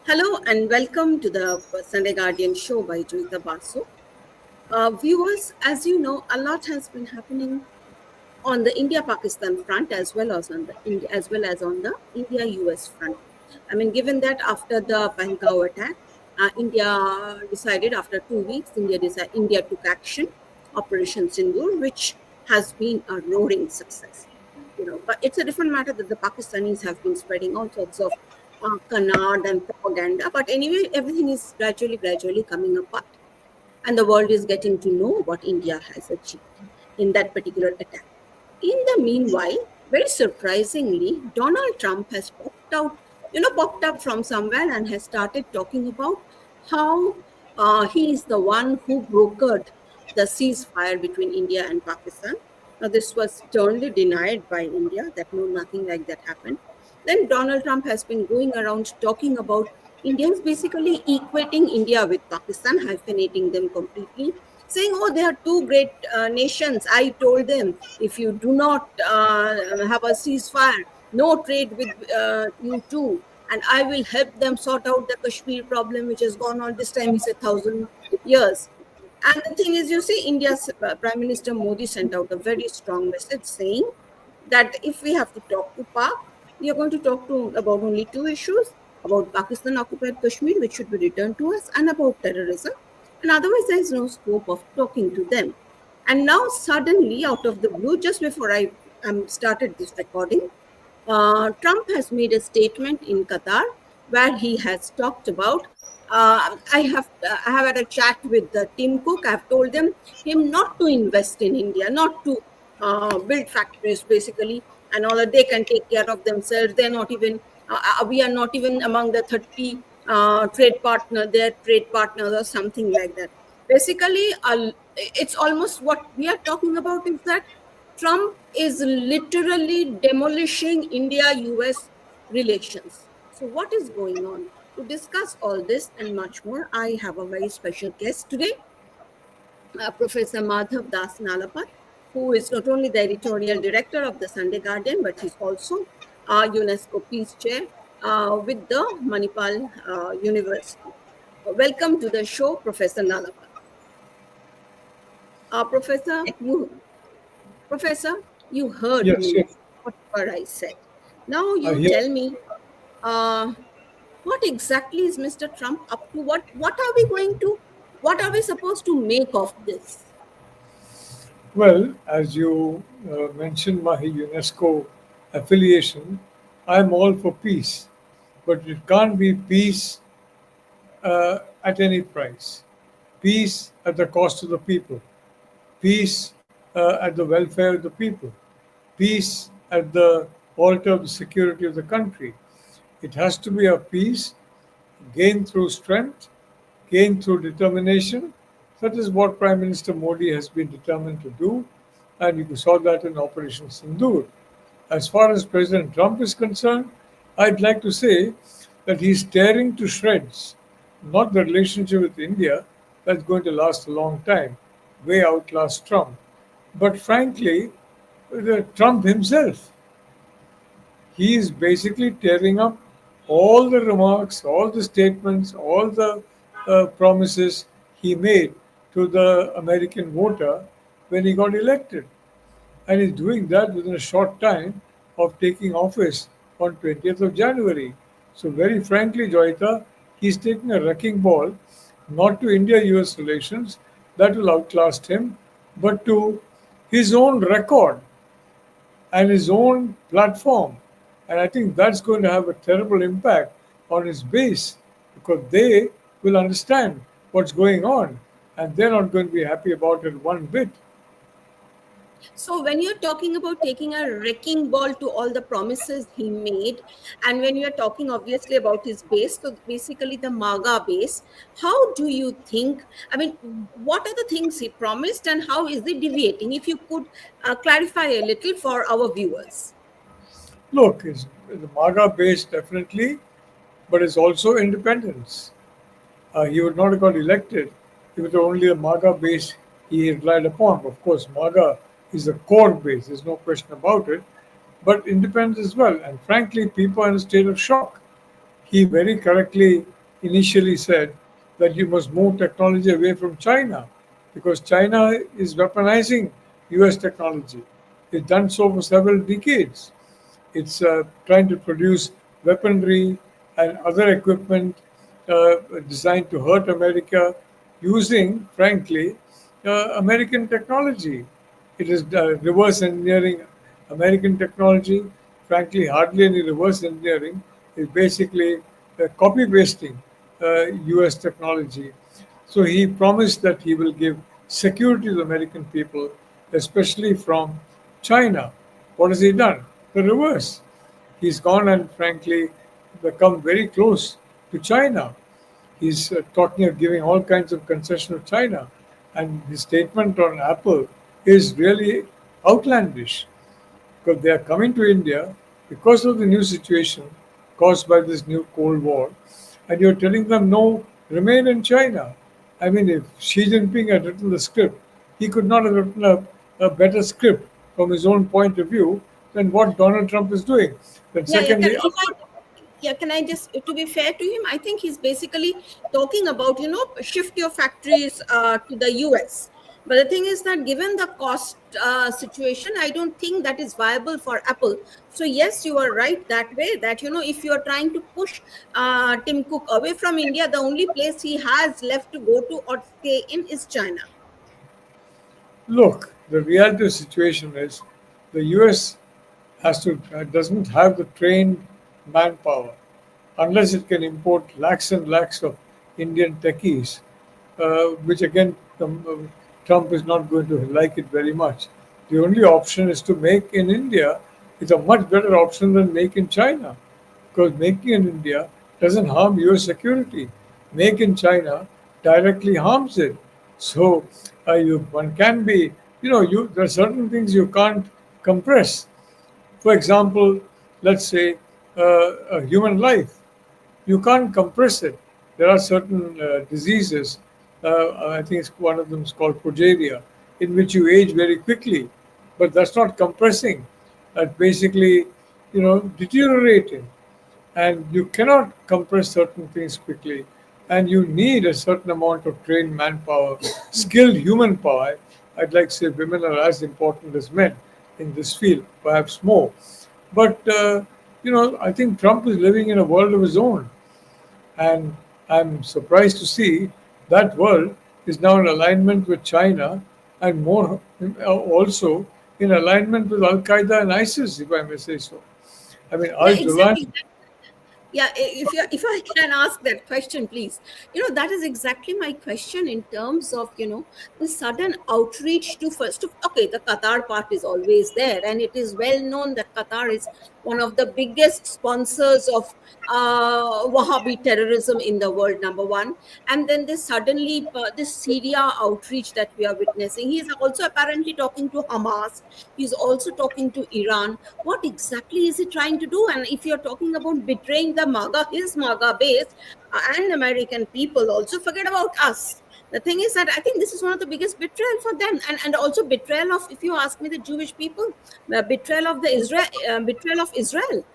Hello and welcome to the Sunday Guardian show by Joyeeta Basu. Viewers, as you know, a lot has been happening on the India-Pakistan front as well as on the India-US front. I mean, given that after the Pahalgaon attack, India decided after 2 weeks, India took action, Operation Sindoor, which has been a roaring success. But it's a different matter that the Pakistanis have been spreading all sorts of canard and propaganda. But anyway, everything is gradually coming apart, and the world is getting to know what India has achieved in that particular attack. In the meanwhile, very surprisingly, Donald Trump has popped up from somewhere and has started talking about how he is the one who brokered the ceasefire between India and Pakistan. Now, this was sternly denied by India that no, nothing like that happened. Then Donald Trump has been going around talking about Indians basically equating India with Pakistan, hyphenating them completely, saying, oh, they are two great nations. I told them, if you do not have a ceasefire, no trade with you too, and I will help them sort out the Kashmir problem, which has gone on this time, he said, 1,000 years. And the thing is, you see, India's Prime Minister Modi sent out a very strong message saying that if we have to talk to Pak, we are going to talk to about only two issues: about Pakistan occupied Kashmir, which should be returned to us, and about terrorism. And otherwise, there is no scope of talking to them. And now, suddenly, out of the blue, just before I started this recording, Trump has made a statement in Qatar where he has talked about. I have had a chat with Tim Cook. I've told him not to invest in India, not to build factories basically, and all that. They can take care of themselves. They're not even. We are not even among the 30 trade partner. Their trade partners or something like that. Basically, it's almost what we are talking about is that Trump is literally demolishing India-US relations. So, what is going on? To discuss all this and much more, I have a very special guest today, Professor Madhav Das Nalapat, who is not only the editorial director of the Sunday Guardian, but he's also UNESCO Peace Chair with the Manipal University. Welcome to the show, Professor Nalapat. Professor, you heard Yes, me, yes. whatever I said. Now I you hear. tell me, uh, what exactly is Mr. Trump up to? What are we supposed to make of this? Well, as you mentioned my UNESCO affiliation, I'm all for peace, but it can't be peace at any price. Peace at the cost of the people. Peace at the welfare of the people. Peace at the altar of the security of the country. It has to be a peace gained through strength, gained through determination. That is what Prime Minister Modi has been determined to do, and you saw that in Operation Sindoor. As far as President Trump is concerned, I'd like to say that he's tearing to shreds not the relationship with India that's going to last a long time, way outlast Trump, but frankly, Trump himself. He is basically tearing up all the remarks, all the statements, all the promises he made to the American voter when he got elected. And he's doing that within a short time of taking office on 20th of January. So, very frankly, Joyita, he's taking a wrecking ball not to India US relations, that will outlast him, but to his own record and his own platform. And I think that's going to have a terrible impact on his base because they will understand what's going on and they're not going to be happy about it one bit. So, when you're talking about taking a wrecking ball to all the promises he made, and when you're talking obviously about his base, so basically the MAGA base, how do you think? I mean, what are the things he promised, and how is he deviating? If you could clarify a little for our viewers. Look, it's the MAGA base definitely, but it's also independence. He would not have got elected if it were only the MAGA base he relied upon. Of course, MAGA is the core base, there's no question about it, but independence as well. And frankly, people are in a state of shock. He very correctly initially said that you must move technology away from China because China is weaponizing US technology. It's done so for several decades. It's trying to produce weaponry and other equipment designed to hurt America using, frankly, American technology. It is reverse engineering American technology. Frankly, hardly any reverse engineering. It's basically copy pasting US technology. So he promised that he will give security to the American people, especially from China. What has he done? The reverse. He's gone and frankly become very close to China. He's talking of giving all kinds of concession to China. And his statement on Apple is really outlandish because they are coming to India because of the new situation caused by this new Cold War. And you're telling them, no, remain in China. I mean, if Xi Jinping had written the script, he could not have written a better script from his own point of view than what Donald Trump is doing. Then, Yeah, yeah. secondly, Can I just, to be fair to him, I think he's basically talking about, shift your factories to the US. But the thing is that given the cost situation, I don't think that is viable for Apple. So yes, you are right that way, that, if you are trying to push Tim Cook away from India, the only place he has left to go to or stay in is China. look, the reality of the situation is the US doesn't have the trained manpower unless it can import lakhs and lakhs of Indian techies, which again Trump is not going to like it very much. The only option is to make in India. It's a much better option than make in China, because making in India doesn't harm your security. Make in China directly harms it. So one can be, there are certain things you can't compress. For example, let's say a human life. You can't compress it. There are certain diseases, I think one of them is called progeria, in which you age very quickly, but that's not compressing. That's basically, deteriorating. And you cannot compress certain things quickly. And you need a certain amount of trained manpower, skilled human power. I'd like to say women are as important as men in this field, perhaps more. But, I think Trump is living in a world of his own. And I'm surprised to see that world is now in alignment with China and more also in alignment with Al Qaeda and ISIS, if I may say so. I mean, Yeah, Al Dulan. exactly. Yeah, if I can ask that question, please. That is exactly my question in terms of, the sudden outreach to first of, okay, the Qatar part is always there, and it is well known that Qatar is one of the biggest sponsors of Wahhabi terrorism in the world, number one. And then this Syria outreach that we are witnessing. He is also apparently talking to Hamas. He's also talking to Iran. What exactly is he trying to do? And if you're talking about betraying the MAGA, his MAGA base and American people, also forget about us. The thing is that I think this is one of the biggest betrayal for them, and also betrayal of, if you ask me, the Jewish people, betrayal of Israel.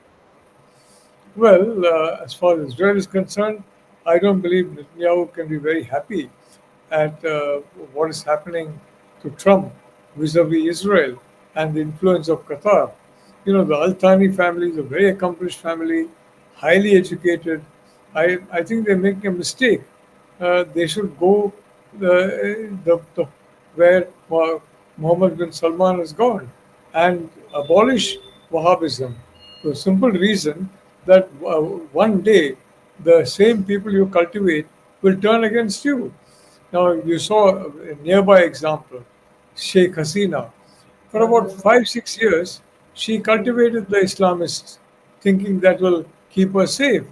Well, as far as Israel is concerned, I don't believe Netanyahu can be very happy at what is happening to Trump vis-a-vis Israel and the influence of Qatar. The Al Thani family is a very accomplished family, highly educated. I think they're making a mistake. They should go the where Mohammed bin Salman has gone and abolish Wahhabism for the simple reason that one day the same people you cultivate will turn against you. Now, you saw a nearby example, Sheikh Hasina. For about 5, 6 years, she cultivated the Islamists, thinking that will keep her safe.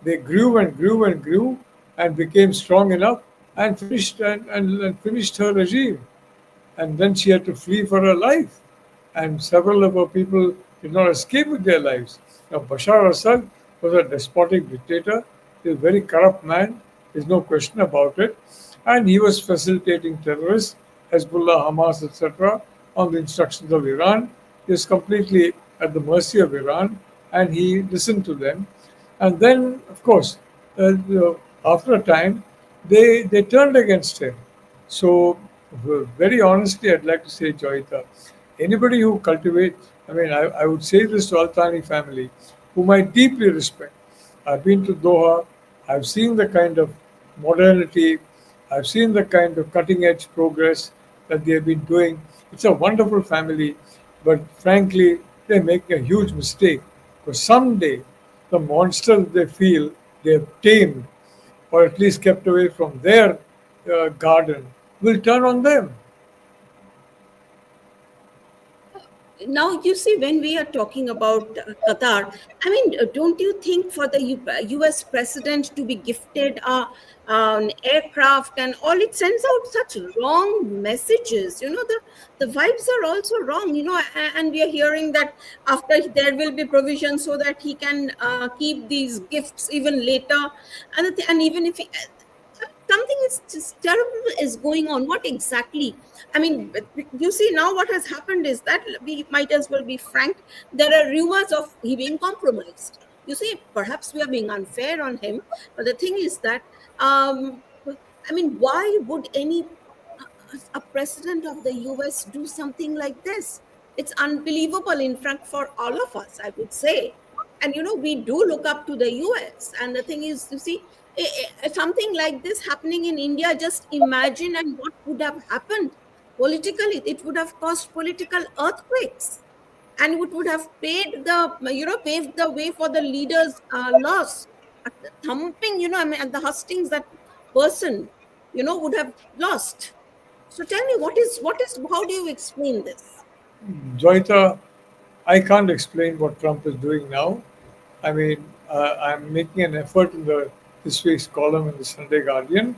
They grew and grew and grew and became strong enough and and finished her regime, and then she had to flee for her life. And several of her people did not escape with their lives. Now, Bashar Assad was a despotic dictator. He was a very corrupt man. There's no question about it. And he was facilitating terrorists, Hezbollah, Hamas, etc., on the instructions of Iran. He was completely at the mercy of Iran, and he listened to them. And then, of course, After a time, they turned against him. So, very honestly, I'd like to say, Joyita, anybody who cultivates, I would say this to Altani family, whom I deeply respect. I've been to Doha, I've seen the kind of modernity, I've seen the kind of cutting edge progress that they've been doing. It's a wonderful family, but frankly, they make a huge mistake because someday the monster that they feel they've tamed or at least kept away from their garden will turn on them. Now, you see, when we are talking about Qatar, I mean, don't you think for the US president to be gifted an aircraft and all, it sends out such wrong messages? The vibes are also wrong, and we are hearing that after there will be provision so that he can keep these gifts even later. And even if he, something is just terrible is going on. What exactly? I mean, you see, now what has happened is that we might as well be frank. There are rumors of he being compromised. You see, perhaps we are being unfair on him, but the thing is that, I mean, why would any a president of the US do something like this? It's unbelievable, in fact, for all of us, I would say. And we do look up to the US. And the thing is, you see, something like this happening in India, just imagine and what would have happened politically. It would have caused political earthquakes, and it would have paved the way for the leaders' loss. At the thumping, I mean, at the hustings, that person, would have lost. So tell me, how do you explain this? Joyita, I can't explain what Trump is doing now. I'm making an effort in this week's column in the Sunday Guardian,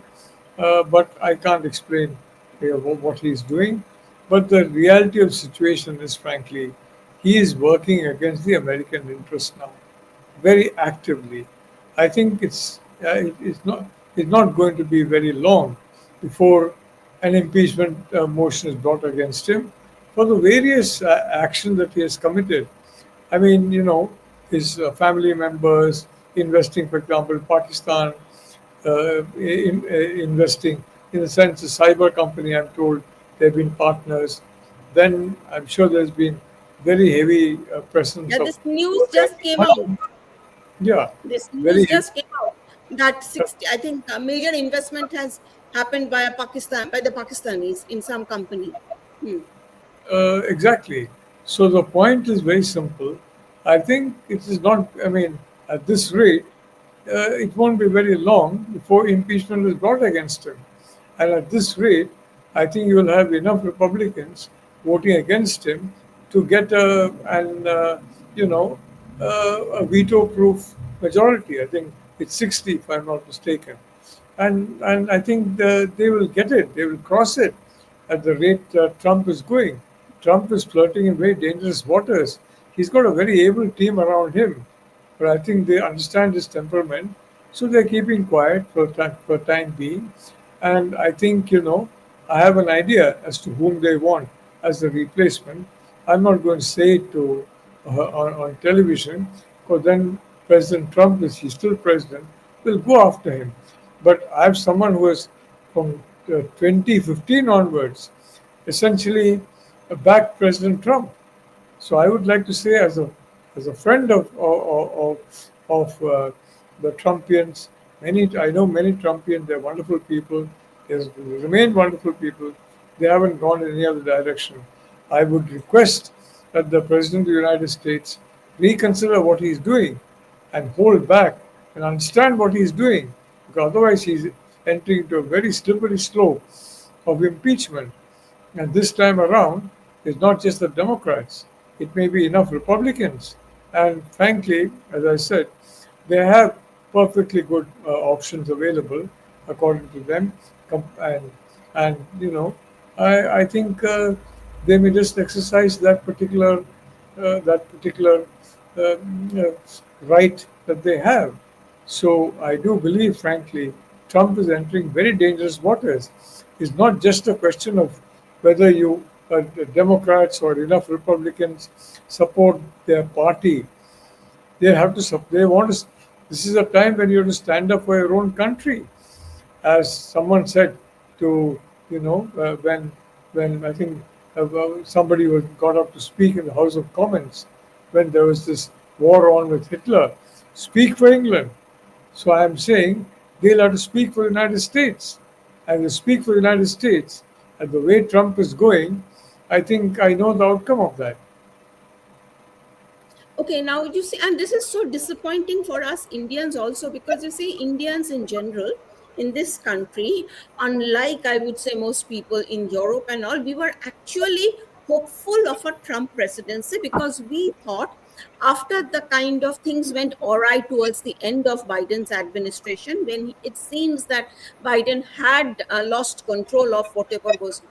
but I can't explain what he's doing. But the reality of the situation is, frankly, he is working against the American interest now, very actively. I think it's not going to be very long before an impeachment motion is brought against him for the various actions that he has committed. His family members investing, for example, Pakistan, investing in the sense a cyber company. I'm told they've been partners. Then I'm sure there's been very heavy presence Yeah, of this news just came out. yeah, This very news heavy. just came out that 60, I think, a major investment has happened by the Pakistanis in some company. Hmm. Exactly. So the point is very simple. I think it is not, at this rate, it won't be very long before impeachment is brought against him. And at this rate, I think you will have enough Republicans voting against him to get you know, a veto-proof majority. I think it's 60, if I'm not mistaken. And I think they will get it. They will cross it at the rate Trump is going. Trump is flirting in very dangerous waters. He's got a very able team around him, but I think they understand his temperament, so they're keeping quiet for time being. And I think I have an idea as to whom they want as the replacement. I'm not going to say it to on television, because then President Trump, is he's still president, will go after him. But I have someone who has from 2015 onwards essentially backed President Trump. So I would like to say, as a friend of the Trumpians, many I know many Trumpians. They're wonderful people. They remain wonderful people. They haven't gone in any other direction. I would request that the President of the United States reconsider what he's doing and hold back and understand what he's doing, because otherwise he's entering into a very slippery slope of impeachment. And this time around, it's not just the Democrats, it may be enough Republicans. And frankly, as I said, they have perfectly good options available according to them. And I think they may just exercise that particular uh, uh, right that they have. So I do believe, frankly, Trump is entering very dangerous waters. It's not just a question of whether the Democrats or enough Republicans support their party. They have to. They want to. This is a time when you have to stand up for your own country. As someone said to, when I think somebody was got up to speak in the House of Commons when there was this war on with Hitler, speak for England. So I am saying they'll have to speak for the United States. And they speak for the United States. And the way Trump is going, I think I know the outcome of that. Okay, now you see, and this is so disappointing for us Indians also, because you see, Indians in general in this country, unlike I would say most people in Europe and all, we were actually hopeful of a Trump presidency, because we thought after the kind of things went awry towards the end of Biden's administration, when it seems that Biden had lost control of whatever was,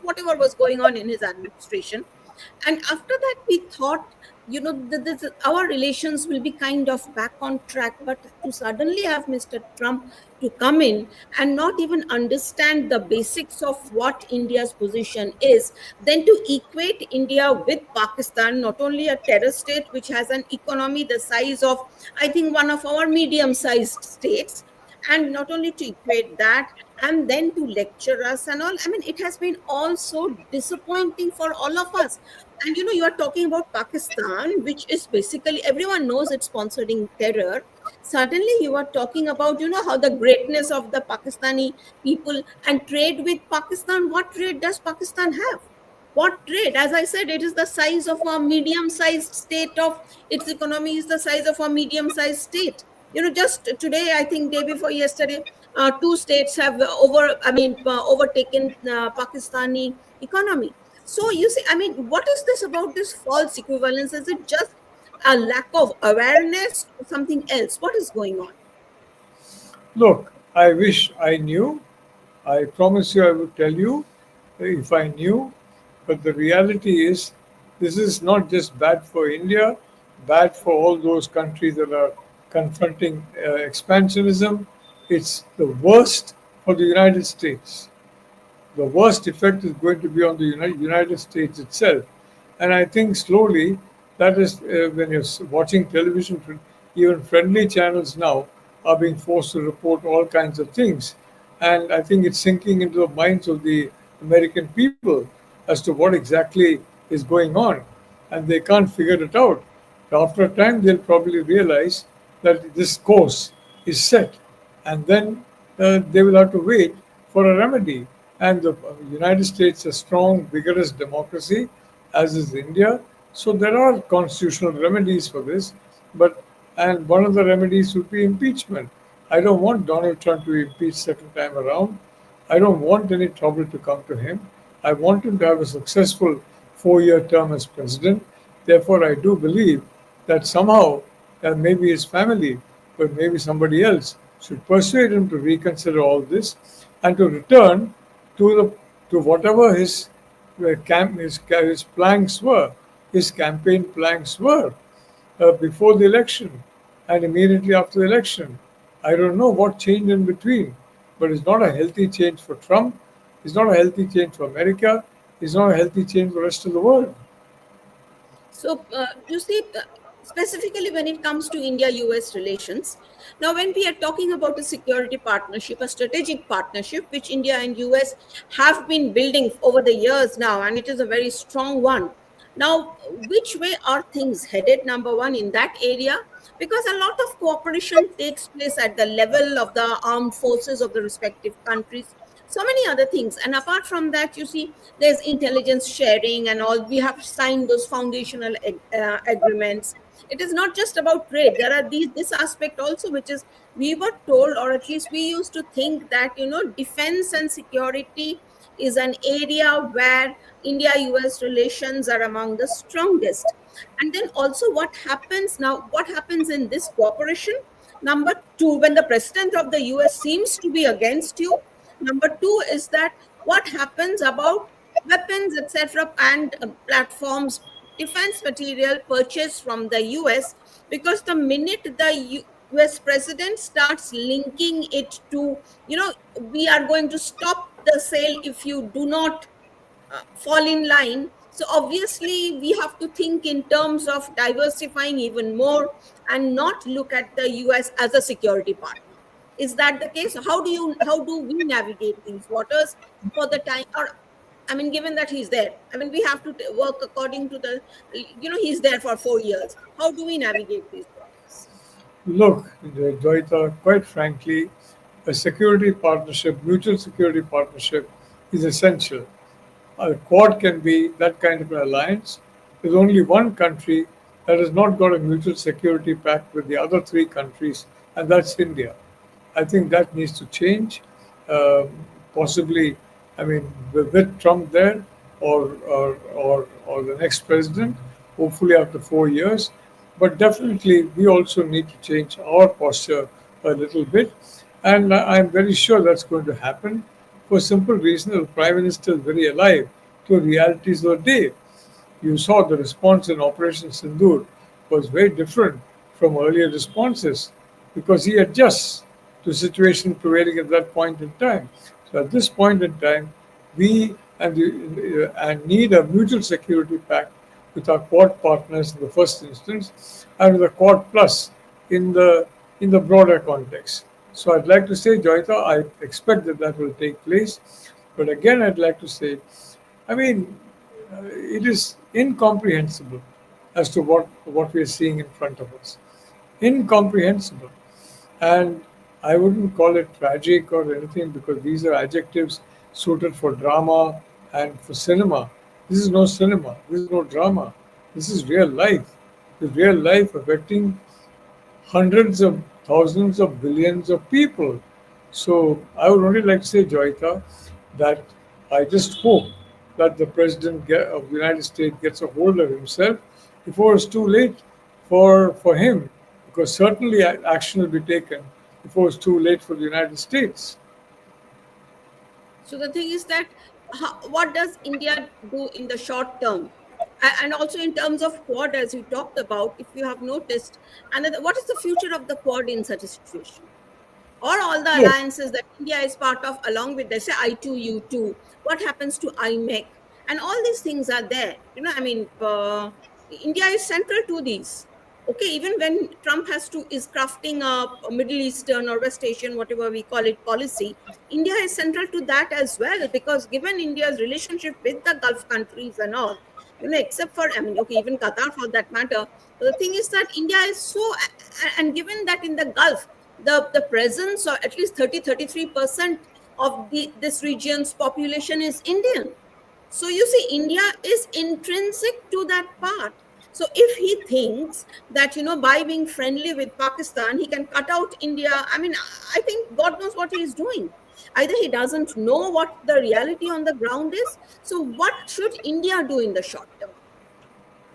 whatever was going on in his administration. And after that we thought, our relations will be kind of back on track. But to suddenly have Mr. Trump to come in and not even understand the basics of what India's position is, then to equate India with Pakistan, not only a terror state which has an economy the size of, I think, one of our medium sized states, and not only to equate that and then to lecture us and all, I mean, it has been all so disappointing for all of us. And you are talking about Pakistan, which is basically, everyone knows it's sponsoring terror. Suddenly you are talking about, how the greatness of the Pakistani people and trade with Pakistan. What trade does Pakistan have? What trade? As I said, it is the size of a medium sized state of, its economy is the size of a medium sized state. Just today, I think day before yesterday, two states have overtaken Pakistani economy. So you see, I mean, what is this about this false equivalence? Is it just a lack of awareness or something else? What is going on? Look, I wish I knew. I promise you I would tell you if I knew. But the reality is, this is not just bad for India, bad for all those countries that are confronting expansionism. It's the worst for the United States. The worst effect is going to be on the United States itself. And I think slowly, that is when you're watching television, even friendly channels now are being forced to report all kinds of things. And I think it's sinking into the minds of the American people as to what exactly is going on. And they can't figure it out. After a time, they'll probably realize that this course is set, and then they will have to wait for a remedy. And the United States is a strong, vigorous democracy, as is India. So there are constitutional remedies for this, but and one of the remedies would be impeachment. I don't want Donald Trump to be impeached second time around. I don't want any trouble to come to him. I want him to have a successful 4 year term as president. Therefore, I do believe that somehow, maybe his family, but maybe somebody else, should persuade him to reconsider all this and to return to the to whatever his planks were, his campaign planks were before the election and immediately after the election. I don't know what changed in between, but it's not a healthy change for Trump. It's not a healthy change for America. It's not a healthy change for the rest of the world. So, you see, specifically when it comes to India US relations, now when we are talking about a security partnership, a strategic partnership, which India and US have been building over the years now, and it is a very strong one. Now, which way are things headed? Number one, in that area, because a lot of cooperation takes place at the level of the armed forces of the respective countries, so many other things. And apart from that, you see, there's intelligence sharing and all. We have signed those foundational agreements. It is not just about trade. There are this aspect also, which is, we were told, or at least we used to think, that defense and security is an area where India US relations are among the strongest. And then also, what happens in this cooperation? Number two, when the president of the US seems to be against you. Number two is that, what happens about weapons, etc., and platforms, defense material purchased from the US? Because the minute the US president starts linking it to, we are going to stop the sale if you do not fall in line. So obviously we have to think in terms of diversifying even more, and not look at the US as a security partner. Is that the case? How do we navigate these waters for the time? Or I mean, given that he's there, I mean, we have to work according to the, he's there for 4 years. How do we navigate these waters? Look, Joyita, quite frankly, a security partnership, mutual security partnership, is essential. A Quad can be that kind of an alliance. There's only one country that has not got a mutual security pact with the other three countries, and that's India. I think that needs to change. Um, Possibly, I mean, with Trump there, or the next president, hopefully after 4 years. But definitely, we also need to change our posture a little bit, and I'm very sure that's going to happen for a simple reason: the prime minister is very alive to the realities of the day. You saw the response in Operation Sindoor was very different from earlier responses because he adjusts to situation prevailing at that point in time. So at this point in time, we and need a mutual security pact with our Quad partners in the first instance, and with the Quad Plus in the broader context. So I'd like to say, Joyita, I expect that that will take place. But again, I'd like to say, I mean, it is incomprehensible as to what we are seeing in front of us. Incomprehensible. And I wouldn't call it tragic or anything because these are adjectives suited for drama and for cinema. This is no cinema. This is no drama. This is real life. This is real life affecting hundreds of thousands of billions of people. So I would only like to say, Joyita, that I just hope that the of the United States gets a hold of himself before it's too late for him, because certainly action will be taken before it's too late for the United States. So the thing is that, what does India do in the short term? And also in terms of Quad, as you talked about, if you have noticed, another, what is the future of the Quad in such a situation? Or all the Look, alliances that India is part of, along with, let's say, I2U2, what happens to IMEC? And all these things are there. I mean, India is central to these. Okay, even when Trump is crafting a Middle Eastern or West Asian, whatever we call it, policy, India is central to that as well, because given India's relationship with the Gulf countries and all, except for, I mean, okay, even Qatar for that matter. But the thing is that India is so, and given that in the Gulf, the presence of at least 33% of this region's population is Indian. So you see, India is intrinsic to that part. So if he thinks that, by being friendly with Pakistan, he can cut out India, I mean, I think God knows what he is doing. Either he doesn't know what the reality on the ground is. So what should India do in the short term?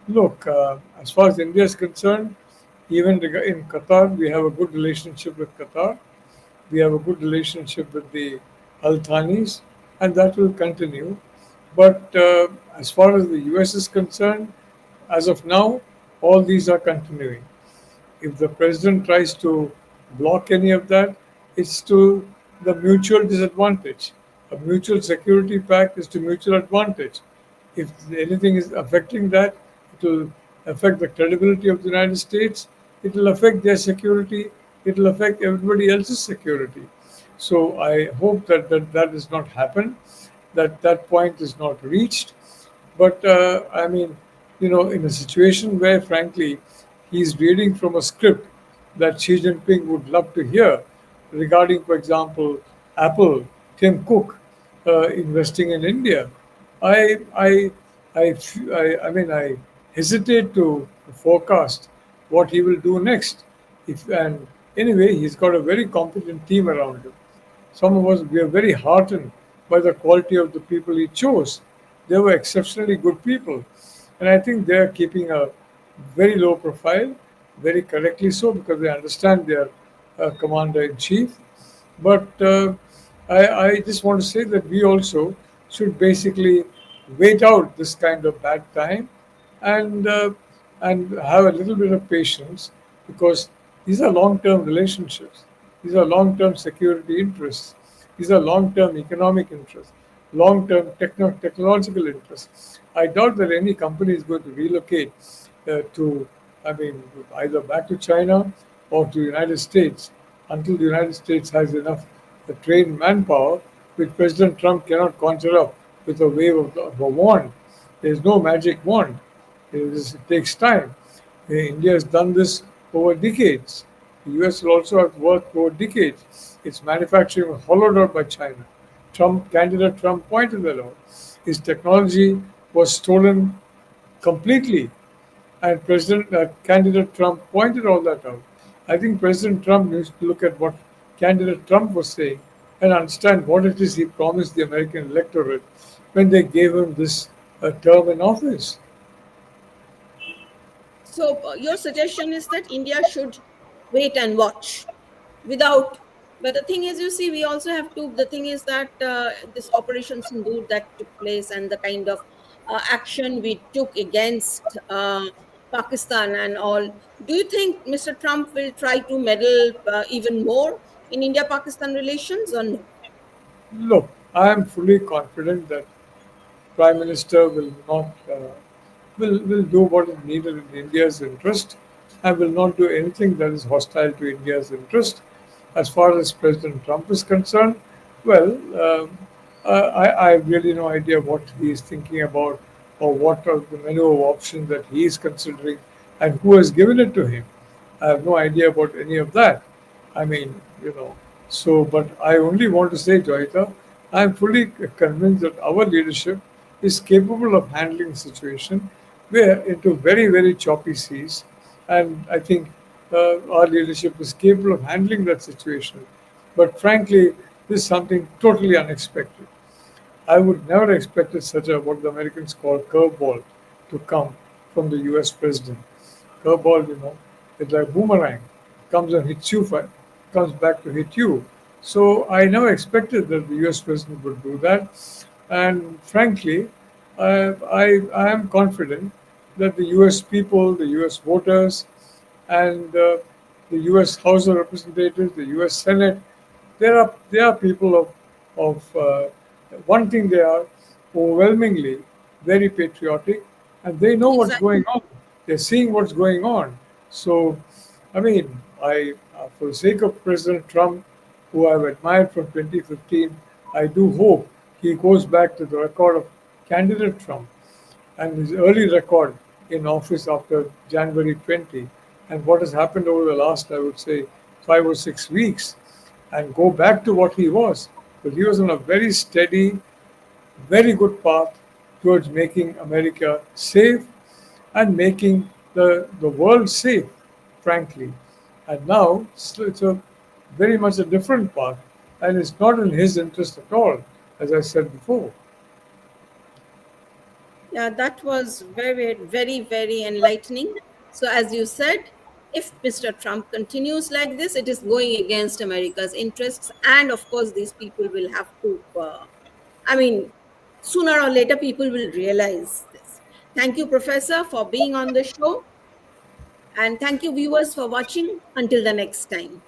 look. As far as India is concerned, even in Qatar, we have a good relationship with Qatar. We have a good relationship with the Al Thanis, and that will continue. But as far as the US is concerned, as of now, all these are continuing. If the president tries to block any of that, it's to the mutual disadvantage. A mutual security pact is to mutual advantage. If anything is affecting that, it will affect the credibility of the United States, it will affect their security, it will affect everybody else's security. So I hope that does not happen, that that point is not reached. But I mean, in a situation where, frankly, he's reading from a script that Xi Jinping would love to hear regarding, for example, Apple, Tim Cook investing in India. I, I, I mean, I hesitate to forecast what he will do next. And anyway, he's got a very competent team around him. Some of us, we are very heartened by the quality of the people he chose. They were exceptionally good people. And I think they are keeping a very low profile, very correctly so, because they understand their commander in chief. But I just want to say that we also should basically wait out this kind of bad time and and have a little bit of patience, because these are long-term relationships. These are long-term security interests. These are long-term economic interests, long-term technological interests. I doubt that any company is going to relocate to I mean, either back to China or to the United States until the United States has enough trained manpower, which President Trump cannot conjure up with a wave of a wand. There's no magic wand. It takes time. India has done this over decades. The US will also have worked over decades. Its manufacturing was hollowed out by China. Candidate Trump pointed that out. His technology was stolen completely, and President candidate Trump pointed all that out. I think President Trump needs to look at what candidate Trump was saying and understand what it is he promised the American electorate when they gave him this term in office. So, your suggestion is that India should wait and watch without. But the thing is, you see, we also have to. The thing is that this Operation Sindoor that took place and the kind of action we took against Pakistan and all. Do you think Mr. Trump will try to meddle even more in India-Pakistan relations or no? Look, I am fully confident that Prime Minister will not will do what is needed in India's interest and will not do anything that is hostile to India's interest. As far as President Trump is concerned, well, I have really no idea what he is thinking about or what are the menu of options that he is considering and who has given it to him. I have no idea about any of that. I mean, but I only want to say, Joyita, I am fully convinced that our leadership is capable of handling the situation. We're into very, very choppy seas, and I think our leadership is capable of handling that situation. But frankly, this is something totally unexpected. I would never expected such a what the Americans call curveball to come from the U.S. president. Curveball, it's like boomerang, comes and hits you, comes back to hit you. So I never expected that the U.S. president would do that, and frankly, I am confident that the U.S. people, the U.S. voters, and the U.S. House of Representatives, the U.S. Senate, there are people of one thing they are overwhelmingly very patriotic, and they know what's Exactly. going on. They're seeing what's going on. So, I mean, for the sake of President Trump, who I've admired from 2015, I do hope he goes back to the record of candidate Trump and his early record in office after January 20 and what has happened over the last, I would say, 5 or 6 weeks and go back to what he was. But he was on a very steady, very good path towards making America safe and making the world safe, frankly. And now it's a very much a different path, and it's not in his interest at all, as I said before. Yeah, that was very, very, very enlightening. So, as you said, if Mr. Trump continues like this, it is going against America's interests. And of course, these people will have to, I mean, sooner or later, people will realize this. Thank you, Professor, for being on the show. And thank you, viewers, for watching. Until the next time.